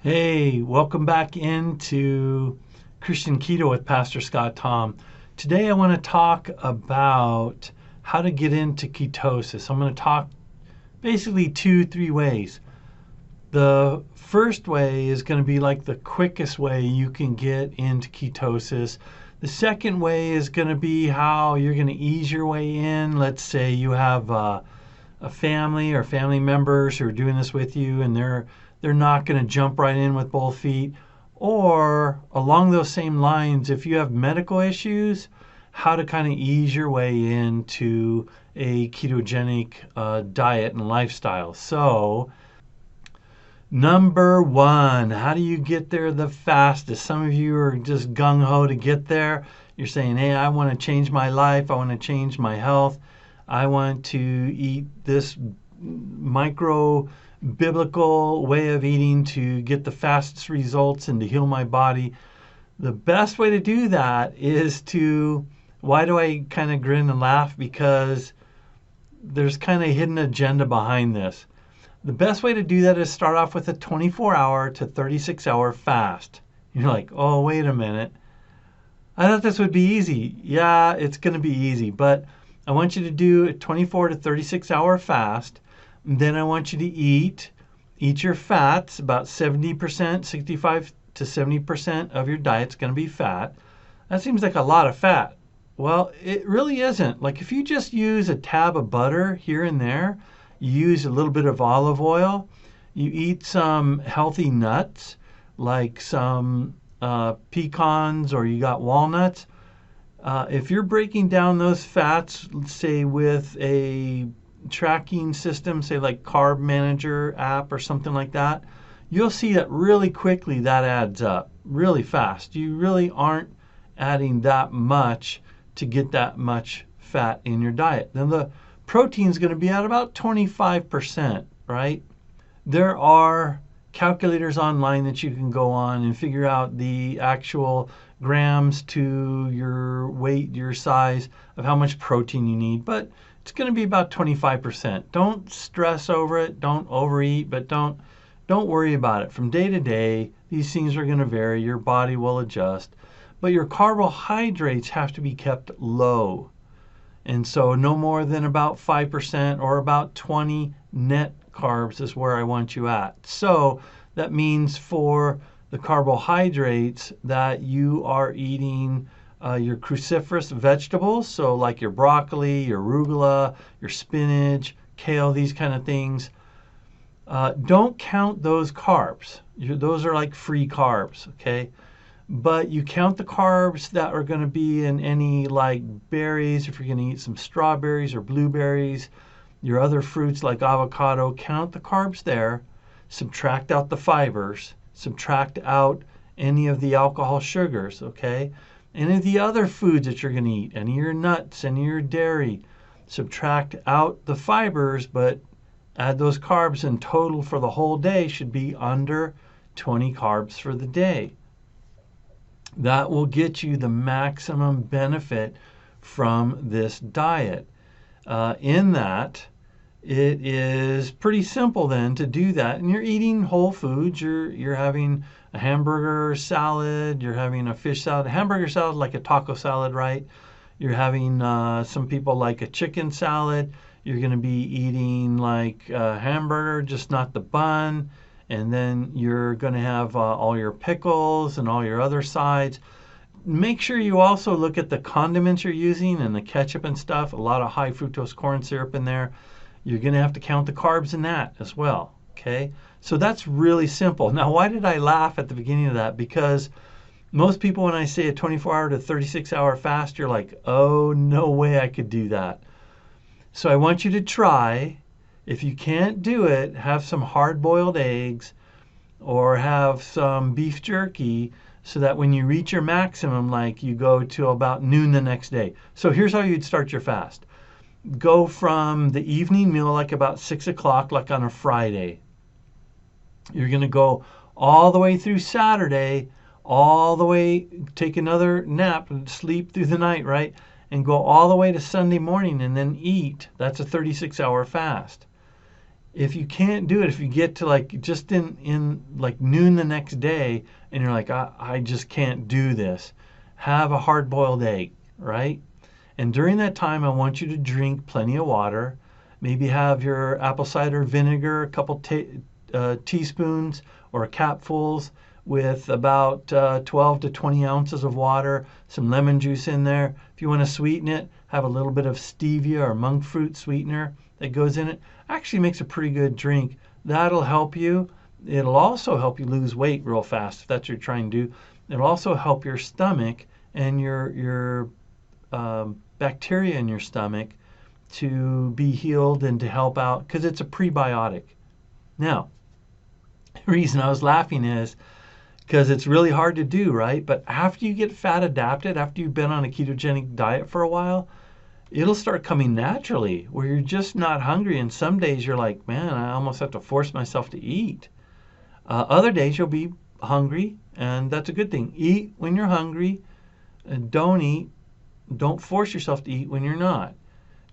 Hey, welcome back into Christian Keto with Pastor Scott Tom. Today I want to talk about how to get into ketosis. I'm going to talk basically three ways. The first way is going to be like the quickest way you can get into ketosis. The second way is going to be how you're going to ease your way in. Let's say you have a family or family members who are doing this with you and they're not going to jump right in with both feet. Or along those same lines, if you have medical issues, how to kind of ease your way into a ketogenic diet and lifestyle. So, number one, how do you get there the fastest? Some of you are just gung ho to get there. You're saying, hey, I want to change my life. I want to change my health. I want to eat this micro biblical way of eating to get the fastest results and to heal my body. The best way to do that is why do I kind of grin and laugh? Because there's kind of a hidden agenda behind this. The best way to do that is start off with a 24-hour to 36-hour fast. You're like, oh, wait a minute. I thought this would be easy. Yeah, it's going to be easy, but I want you to do a 24 to 36-hour fast. And then I want you to eat your fats, about 70%, 65 to 70% of your diet's going to be fat. That seems like a lot of fat. Well, it really isn't. Like if you just use a tab of butter here and there, you use a little bit of olive oil, you eat some healthy nuts, like some pecans or you got walnuts. If you're breaking down those fats, say with a tracking system, say like Carb Manager app or something like that, you'll see that really quickly that adds up really fast. You really aren't adding that much to get that much fat in your diet. Then the protein is going to be at about 25%, right? There are calculators online that you can go on and figure out the actual grams to your weight, your size of how much protein you need, but it's going to be about 25%. Don't stress over it, don't overeat, but don't worry about it. From day to day, these things are going to vary, your body will adjust, but your carbohydrates have to be kept low. And so no more than about 5% or about 20 net carbs is where I want you at. So that means for the carbohydrates that you are eating your cruciferous vegetables, so like your broccoli, your arugula, your spinach, kale, these kind of things. Don't count those carbs. Those are like free carbs, okay? But you count the carbs that are going to be in any like berries, if you're going to eat some strawberries or blueberries, your other fruits like avocado, count the carbs there, subtract out the fibers, subtract out any of the alcohol sugars, okay? Any of the other foods that you're going to eat, any of your nuts, any of your dairy, subtract out the fibers, but add those carbs, and total for the whole day should be under 20 carbs for the day. That will get you the maximum benefit from this diet. In that, it is pretty simple then to do that. And you're eating whole foods. You're having a hamburger salad. You're having a fish salad. A hamburger salad like a taco salad, right? You're having some people like a chicken salad. You're going to be eating like a hamburger, just not the bun. And then you're going to have all your pickles and all your other sides. Make sure you also look at the condiments you're using and the ketchup and stuff. A lot of high fructose corn syrup in there. You're going to have to count the carbs in that as well, okay? So that's really simple. Now, why did I laugh at the beginning of that? Because most people, when I say a 24-hour to 36-hour fast, you're like, oh, no way I could do that. So I want you to try. If you can't do it, have some hard-boiled eggs or have some beef jerky so that when you reach your maximum, like you go to about noon the next day. So here's how you'd start your fast. Go from the evening meal, like about 6 o'clock, like on a Friday. You're going to go all the way through Saturday, all the way, take another nap and sleep through the night, right? And go all the way to Sunday morning and then eat. That's a 36-hour fast. If you can't do it, if you get to like just in like noon the next day and you're like, I just can't do this, have a hard boiled egg, right? And during that time, I want you to drink plenty of water. Maybe have your apple cider vinegar, a couple teaspoons or capfuls with about 12 to 20 ounces of water, some lemon juice in there. If you want to sweeten it, have a little bit of stevia or monk fruit sweetener that goes in it. Actually makes a pretty good drink. That'll help you. It'll also help you lose weight real fast if that's what you're trying to do. It'll also help your stomach and your bacteria in your stomach to be healed and to help out because it's a prebiotic. Now, the reason I was laughing is because it's really hard to do, right? But after you get fat adapted, after you've been on a ketogenic diet for a while, it'll start coming naturally where you're just not hungry. And some days you're like, man, I almost have to force myself to eat. Other days you'll be hungry, and that's a good thing. Eat when you're hungry, and don't force yourself to eat when you're not.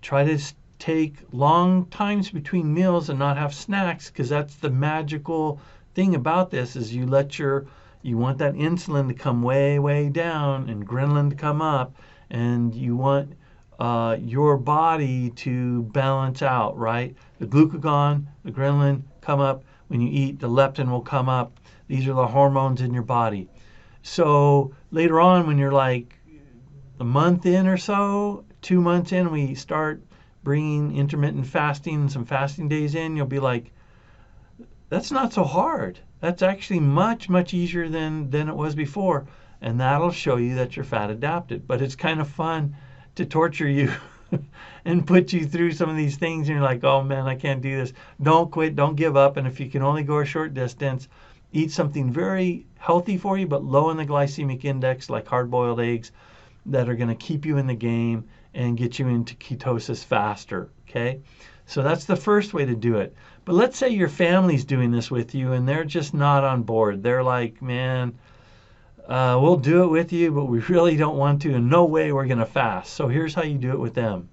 Try to take long times between meals and not have snacks, because that's the magical thing about this is you want that insulin to come way down and ghrelin to come up, and you want your body to balance out, right? The glucagon, the ghrelin come up. When you eat, the leptin will come up. These are the hormones in your body. So later on, when you're like a month in or so, 2 months in, we start bringing intermittent fasting, some fasting days in, you'll be like, that's not so hard. That's actually much easier than it was before. And that'll show you that you're fat adapted. But it's kind of fun to torture you and put you through some of these things. And you're like, oh man, I can't do this. Don't quit. Don't give up. And if you can only go a short distance, eat something very healthy for you, but low in the glycemic index, like hard-boiled eggs that are going to keep you in the game and get you into ketosis faster. Okay. So that's the first way to do it. But let's say your family's doing this with you and they're just not on board. They're like, man, we'll do it with you, but we really don't want to. And no way we're going to fast. So here's how you do it with them.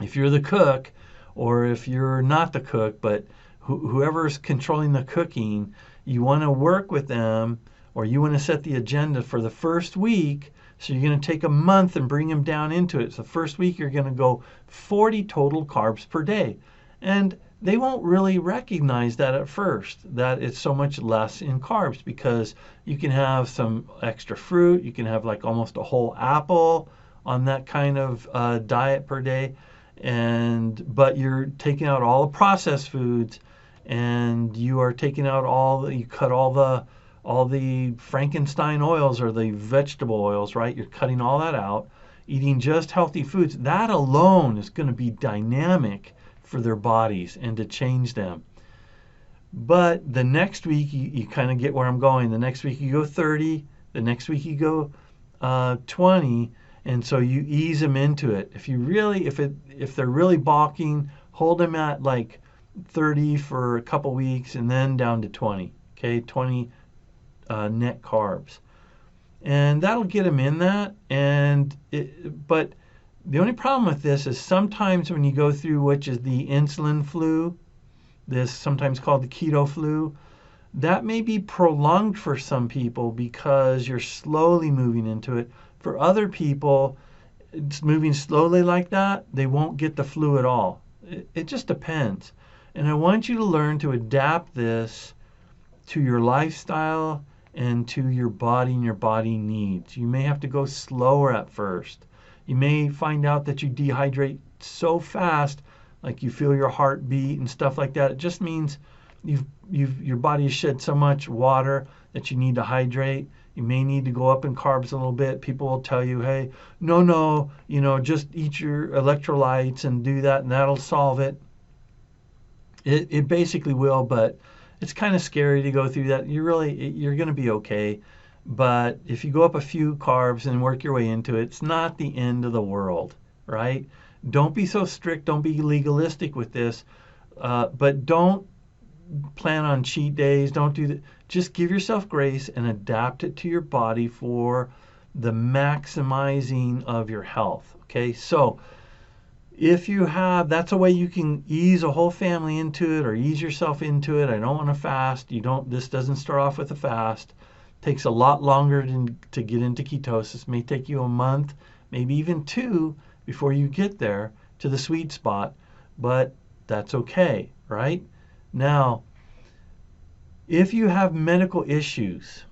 If you're the cook, or if you're not the cook, but whoever's controlling the cooking, you want to work with them, or you want to set the agenda for the first week. So you're going to take a month and bring them down into it. So the first week you're going to go 40 total carbs per day. And they won't really recognize that at first, that it's so much less in carbs, because you can have some extra fruit. You can have like almost a whole apple on that kind of diet per day. But you're taking out all the processed foods, and you are taking out you cut all the Frankenstein oils or the vegetable oils, right? You're cutting all that out, eating just healthy foods. That alone is going to be dynamic for their bodies and to change them. But the next week, you kind of get where I'm going. The next week you go 30, the next week you go 20, and so you ease them into it. If they're really balking, hold them at like 30 for a couple weeks and then down to 20. Okay, 20 net carbs, and that'll get them in that. But the only problem with this is sometimes when you go through, which is the insulin flu, this sometimes called the keto flu, that may be prolonged for some people because you're slowly moving into it. For other people, it's moving slowly like that, they won't get the flu at all. It just depends. And I want you to learn to adapt this to your lifestyle and to your body and your body needs. You may have to go slower at first. You may find out that you dehydrate so fast, like you feel your heart beat and stuff like that. It just means your body has shed so much water that you need to hydrate. You may need to go up in carbs a little bit. People will tell you, hey, no, just eat your electrolytes and do that, and that'll solve it. It basically will, but it's kind of scary to go through that. You're going to be okay. But if you go up a few carbs and work your way into it, it's not the end of the world, right? Don't be so strict. Don't be legalistic with this. But don't plan on cheat days. Don't do that. Just give yourself grace and adapt it to your body for the maximizing of your health. Okay, so If you have, that's a way you can ease a whole family into it or ease yourself into it. I don't want to fast. This doesn't start off with a fast. Takes a lot longer to get into ketosis. May take you a month, maybe even 2 before you get there to the sweet spot, but that's okay, right? Now, if you have medical issues,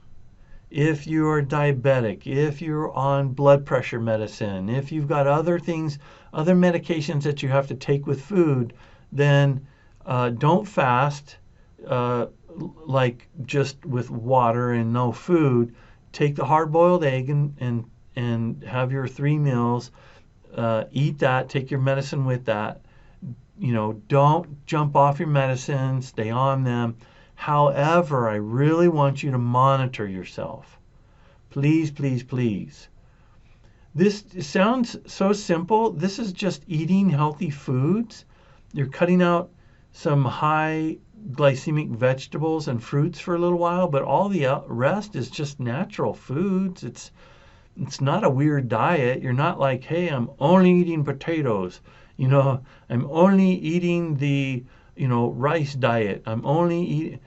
if you're diabetic, if you're on blood pressure medicine, if you've got other things, other medications that you have to take with food, then don't fast like just with water and no food. Take the hard-boiled egg and have your 3 meals. Eat that. Take your medicine with that. Don't jump off your medicine. Stay on them. However, I really want you to monitor yourself. Please, please, please. This sounds so simple. This is just eating healthy foods. You're cutting out some high glycemic vegetables and fruits for a little while, but all the rest is just natural foods. It's not a weird diet. You're not like, hey, I'm only eating potatoes. I'm only eating the rice diet. I'm only eating.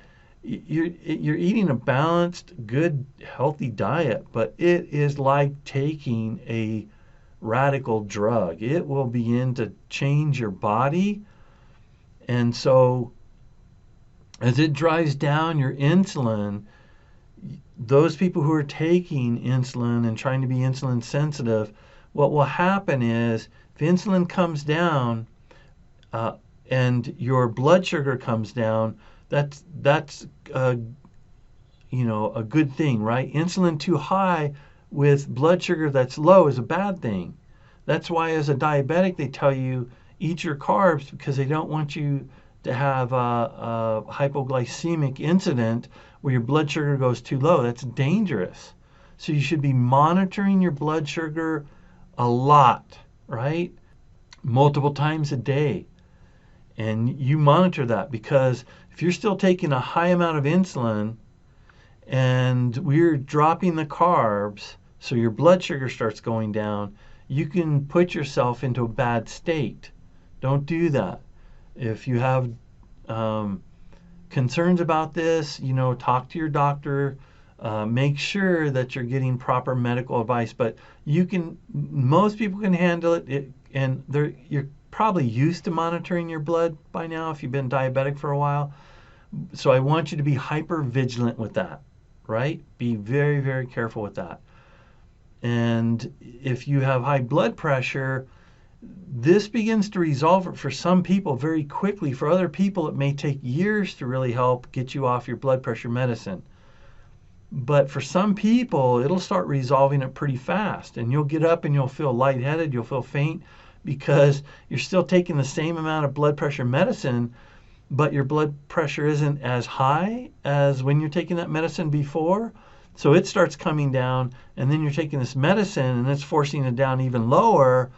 You're eating a balanced, good, healthy diet, but it is like taking a radical drug. It will begin to change your body. And so as it drives down your insulin, those people who are taking insulin and trying to be insulin sensitive, what will happen is if insulin comes down and your blood sugar comes down, that's a good thing, right? Insulin too high with blood sugar that's low is a bad thing. That's why as a diabetic they tell you eat your carbs, because they don't want you to have a hypoglycemic incident where your blood sugar goes too low. That's dangerous. So you should be monitoring your blood sugar a lot, right? Multiple times a day. And you monitor that, because if you're still taking a high amount of insulin and we're dropping the carbs, so your blood sugar starts going down, you can put yourself into a bad state. Don't do that. If you have concerns about this, talk to your doctor. Make sure that you're getting proper medical advice. But most people can handle it, and you're probably used to monitoring your blood by now if you've been diabetic for a while. So I want you to be hyper vigilant with that, right? Be very, very careful with that. And if you have high blood pressure, this begins to resolve it for some people very quickly. For other people, it may take years to really help get you off your blood pressure medicine. But for some people, it'll start resolving it pretty fast. And you'll get up and you'll feel lightheaded, you'll feel faint, because you're still taking the same amount of blood pressure medicine, but your blood pressure isn't as high as when you're taking that medicine before. So it starts coming down, and then you're taking this medicine and it's forcing it down even lower.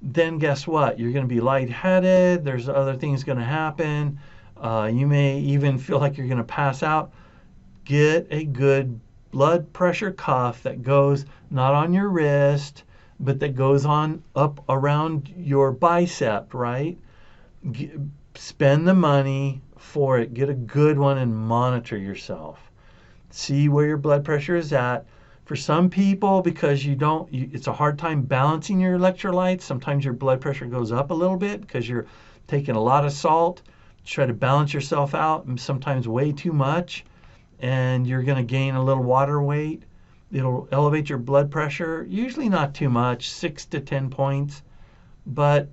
Then guess what? You're going to be lightheaded. There's other things going to happen. You may even feel like you're going to pass out. Get a good blood pressure cuff that goes not on your wrist, but that goes on up around your bicep, right? Spend the money for it. Get a good one and monitor yourself. See where your blood pressure is at. For some people, because it's a hard time balancing your electrolytes. Sometimes your blood pressure goes up a little bit because you're taking a lot of salt. Try to balance yourself out, and sometimes way too much, and you're going to gain a little water weight. It'll elevate your blood pressure, usually not too much, 6 to 10 points, but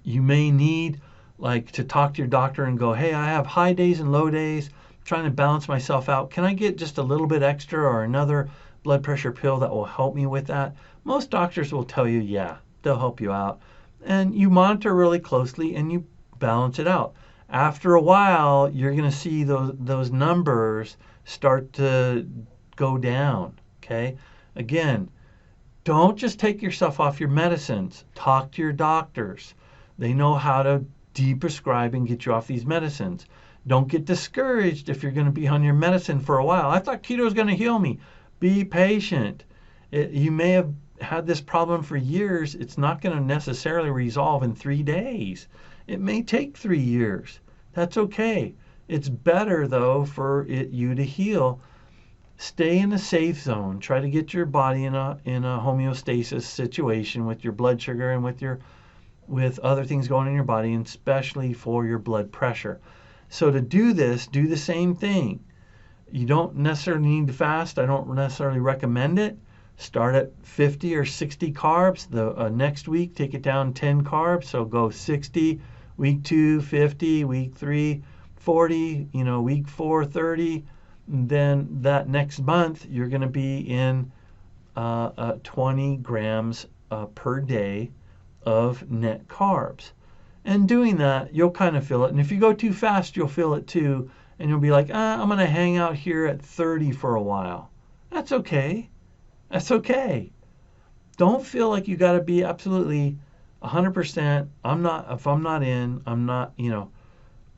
you may need to talk to your doctor and go, hey, I have high days and low days, I'm trying to balance myself out. Can I get just a little bit extra or another blood pressure pill that will help me with that? Most doctors will tell you, yeah, they'll help you out. And you monitor really closely and you balance it out. After a while, you're going to see those numbers start to go down, okay? Again, don't just take yourself off your medicines. Talk to your doctors. They know how to de-prescribe and get you off these medicines. Don't get discouraged if you're going to be on your medicine for a while. I thought keto was going to heal me. Be patient. You may have had this problem for years, it's not going to necessarily resolve in 3 days. It may take 3 years. That's okay. It's better, though, for you to heal. Stay in a safe zone. Try to get your body in a homeostasis situation with your blood sugar and with other things going in your body, and especially for your blood pressure. So to do this, do the same thing. You don't necessarily need to fast. I don't necessarily recommend it. Start at 50 or 60 carbs. The next week, take it down 10 carbs. So go 60, week 2, 50, week 3, 40, week 4, 30. And then that next month, you're going to be in 20 grams per day of net carbs. And doing that, you'll kind of feel it. And if you go too fast, you'll feel it too. And you'll be like, I'm going to hang out here at 30 for a while. That's okay. That's okay. Don't feel like you got to be absolutely 100%. If I'm not in, I'm not,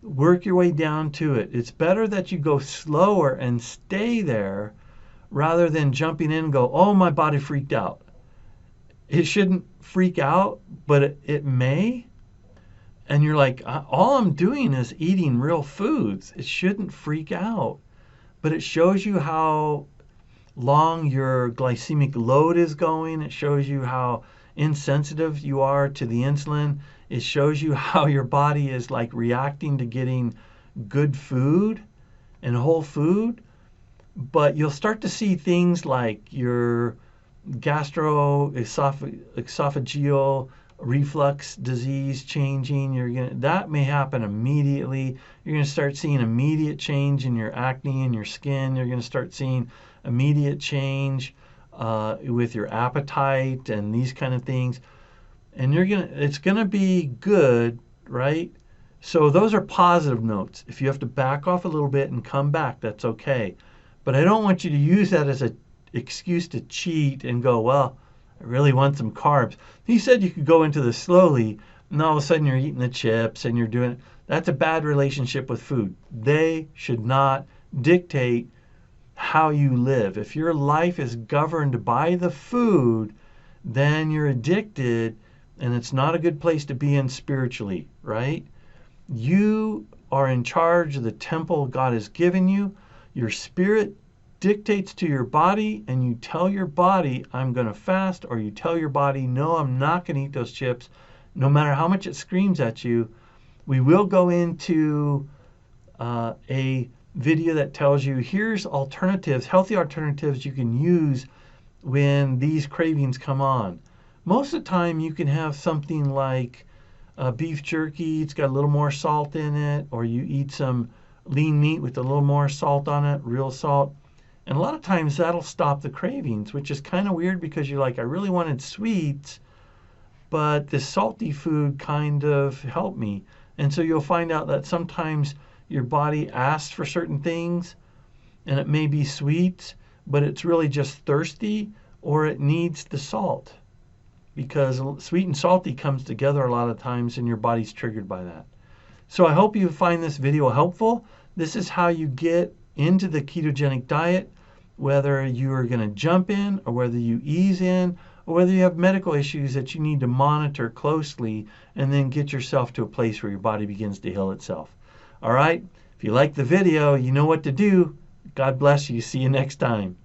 work your way down to it. It's better that you go slower and stay there rather than jumping in and go, oh, my body freaked out. It shouldn't freak out, but it may. And you're like, all I'm doing is eating real foods. It shouldn't freak out. But it shows you how long your glycemic load is going. It shows you how insensitive you are to the insulin. It shows you how your body is like reacting to getting good food and whole food. But you'll start to see things like your gastroesophageal reflux disease changing. That may happen immediately. You're going to start seeing immediate change in your acne and your skin. You're going to start seeing immediate change with your appetite and these kind of things. And it's going to be good, right? So those are positive notes. If you have to back off a little bit and come back, that's okay. But I don't want you to use that as an excuse to cheat and go, well, I really want some carbs. He said you could go into this slowly, and all of a sudden you're eating the chips and you're doing it. That's a bad relationship with food. They should not dictate how you live. If your life is governed by the food, then you're addicted, and it's not a good place to be in spiritually, right? You are in charge of the temple God has given you. Your spirit dictates to your body, and you tell your body, I'm going to fast, or you tell your body, no, I'm not going to eat those chips, no matter how much it screams at you. We will go into a video that tells you here's alternatives, healthy alternatives you can use when these cravings come on. Most of the time you can have something like beef jerky. It's got a little more salt in it, or you eat some lean meat with a little more salt on it, real salt. And a lot of times that'll stop the cravings, which is kind of weird because you're like, I really wanted sweets, but this salty food kind of helped me. And so you'll find out that sometimes your body asks for certain things, and it may be sweets, but it's really just thirsty, or it needs the salt. Because sweet and salty comes together a lot of times, and your body's triggered by that. So I hope you find this video helpful. This is how you get into the ketogenic diet, whether you are going to jump in or whether you ease in, or whether you have medical issues that you need to monitor closely and then get yourself to a place where your body begins to heal itself. All right? If you like the video, you know what to do. God bless you. See you next time.